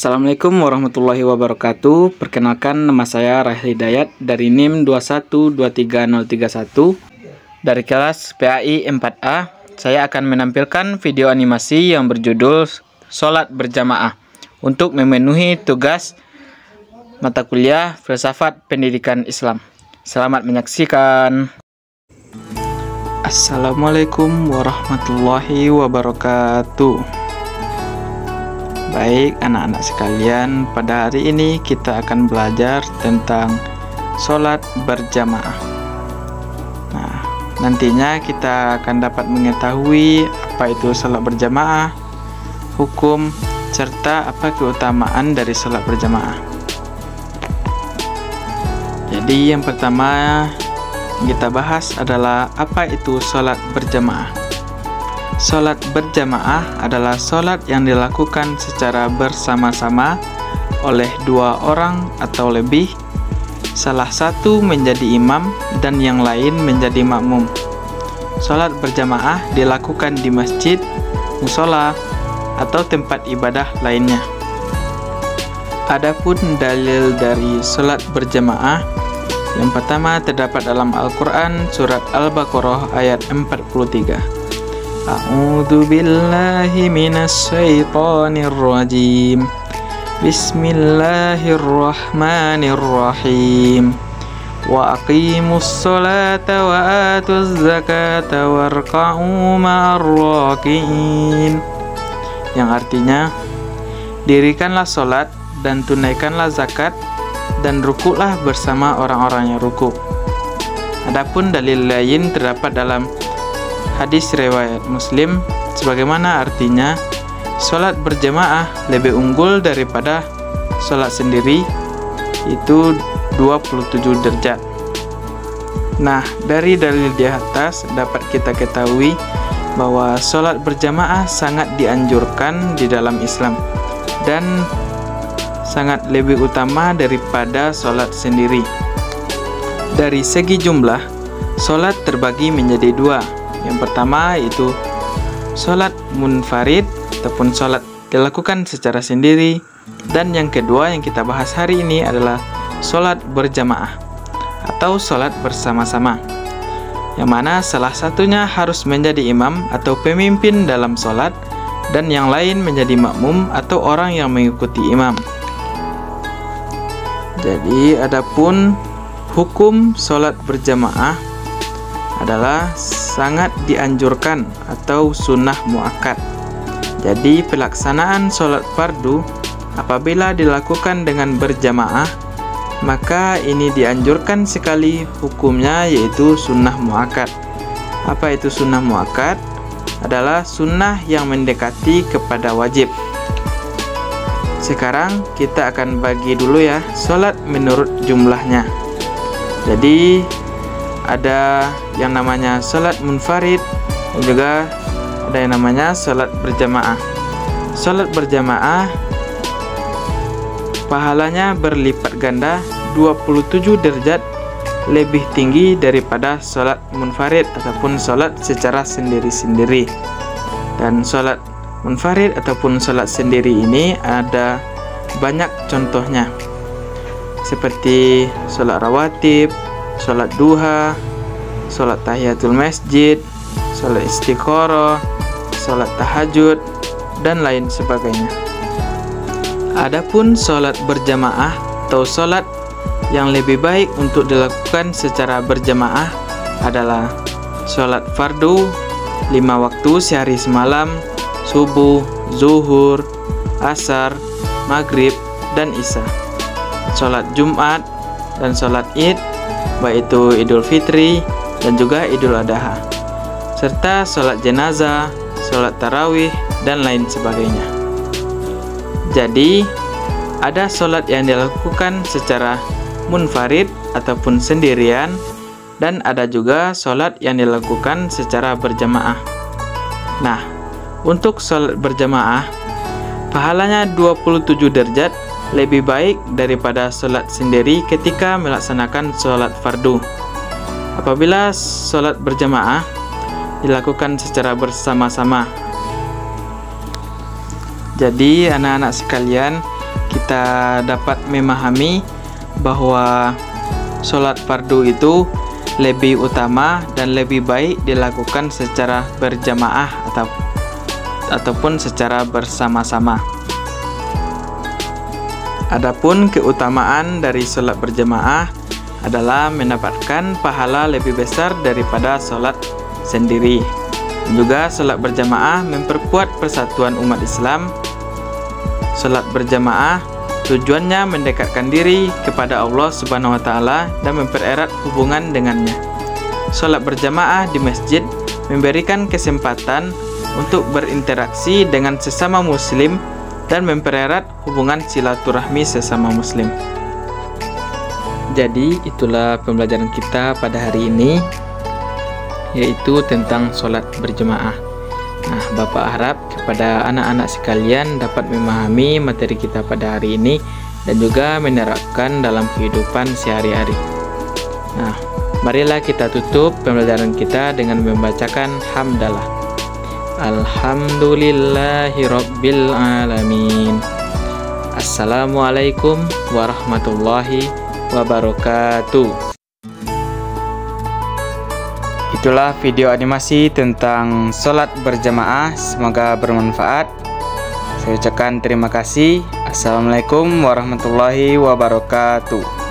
Assalamualaikum warahmatullahi wabarakatuh. Perkenalkan, nama saya Rahli Hidayat dari NIM 2123031 dari kelas PAI 4A. Saya akan menampilkan video animasi yang berjudul Sholat Berjamaah untuk memenuhi tugas mata kuliah Filsafat Pendidikan Islam. Selamat menyaksikan. Assalamualaikum warahmatullahi wabarakatuh. Baik anak-anak sekalian, pada hari ini kita akan belajar tentang sholat berjamaah. Nah, nantinya kita akan dapat mengetahui apa itu sholat berjamaah, hukum, serta apa keutamaan dari sholat berjamaah. Jadi yang pertama yang kita bahas adalah apa itu sholat berjamaah. Sholat berjamaah adalah sholat yang dilakukan secara bersama-sama oleh dua orang atau lebih, salah satu menjadi imam dan yang lain menjadi makmum. Sholat berjamaah dilakukan di masjid, musola, atau tempat ibadah lainnya. Adapun dalil dari sholat berjamaah, yang pertama terdapat dalam Al-Quran surat Al-Baqarah ayat 43. A'udzu billahi minasy syaithanir rajim. Bismillahirrahmanirrahim. Wa aqimus sholata wa atuz zakata warka'u ma'ar raki'in. Yang artinya, dirikanlah sholat dan tunaikanlah zakat dan rukuklah bersama orang-orang yang rukuk. Adapun dalil lain terdapat dalam hadis riwayat Muslim, sebagaimana artinya sholat berjamaah lebih unggul daripada sholat sendiri, itu 27 derajat. Nah, dari dalil di atas dapat kita ketahui bahwa sholat berjamaah sangat dianjurkan di dalam Islam dan sangat lebih utama daripada sholat sendiri. Dari segi jumlah, sholat terbagi menjadi dua. Yang pertama yaitu sholat munfarid ataupun sholat dilakukan secara sendiri, dan yang kedua yang kita bahas hari ini adalah sholat berjamaah atau sholat bersama-sama, yang mana salah satunya harus menjadi imam atau pemimpin dalam sholat dan yang lain menjadi makmum atau orang yang mengikuti imam. Jadi adapun hukum sholat berjamaah adalah sangat dianjurkan atau sunnah muakkad. Jadi pelaksanaan sholat fardu apabila dilakukan dengan berjamaah, maka ini dianjurkan sekali hukumnya, yaitu sunnah muakkad. Apa itu sunnah muakkad? Adalah sunnah yang mendekati kepada wajib. Sekarang kita akan bagi dulu ya sholat menurut jumlahnya. Jadi ada yang namanya sholat munfarid dan juga ada yang namanya sholat berjamaah. Sholat berjamaah pahalanya berlipat ganda 27 derajat lebih tinggi daripada sholat munfarid ataupun sholat secara sendiri-sendiri. Dan sholat munfarid ataupun sholat sendiri ini ada banyak contohnya, seperti sholat rawatib, sholat duha, sholat tahiyatul masjid, sholat istikharah, sholat tahajud, dan lain sebagainya. Adapun sholat berjamaah atau sholat yang lebih baik untuk dilakukan secara berjamaah adalah sholat fardu 5 waktu sehari semalam, subuh, zuhur, asar, maghrib, dan isya. Sholat Jumat dan sholat Id, baik itu Idul Fitri dan juga Idul Adha, serta sholat jenazah, sholat tarawih, dan lain sebagainya. Jadi ada sholat yang dilakukan secara munfarid ataupun sendirian, dan ada juga sholat yang dilakukan secara berjamaah. Nah, untuk sholat berjamaah pahalanya 27 derajat lebih baik daripada sholat sendiri ketika melaksanakan sholat fardu. Apabila sholat berjamaah dilakukan secara bersama-sama. Jadi anak-anak sekalian, kita dapat memahami bahwa sholat fardu itu lebih utama dan lebih baik dilakukan secara berjamaah ataupun secara bersama-sama. Adapun keutamaan dari sholat berjamaah adalah mendapatkan pahala lebih besar daripada sholat sendiri. Juga sholat berjamaah memperkuat persatuan umat Islam. Sholat berjamaah tujuannya mendekatkan diri kepada Allah Subhanahu wa Ta'ala dan mempererat hubungan dengannya. Sholat berjamaah di masjid memberikan kesempatan untuk berinteraksi dengan sesama muslim dan mempererat hubungan silaturahmi sesama muslim. Jadi itulah pembelajaran kita pada hari ini, yaitu tentang sholat berjamaah. Nah, Bapak harap kepada anak-anak sekalian dapat memahami materi kita pada hari ini dan juga menerapkan dalam kehidupan sehari-hari. Nah, marilah kita tutup pembelajaran kita dengan membacakan hamdalah. Alhamdulillahirabbil alamin. Assalamualaikum warahmatullahi wabarakatuh. Itulah video animasi tentang sholat berjamaah, semoga bermanfaat. Saya ucapkan terima kasih. Assalamualaikum warahmatullahi wabarakatuh.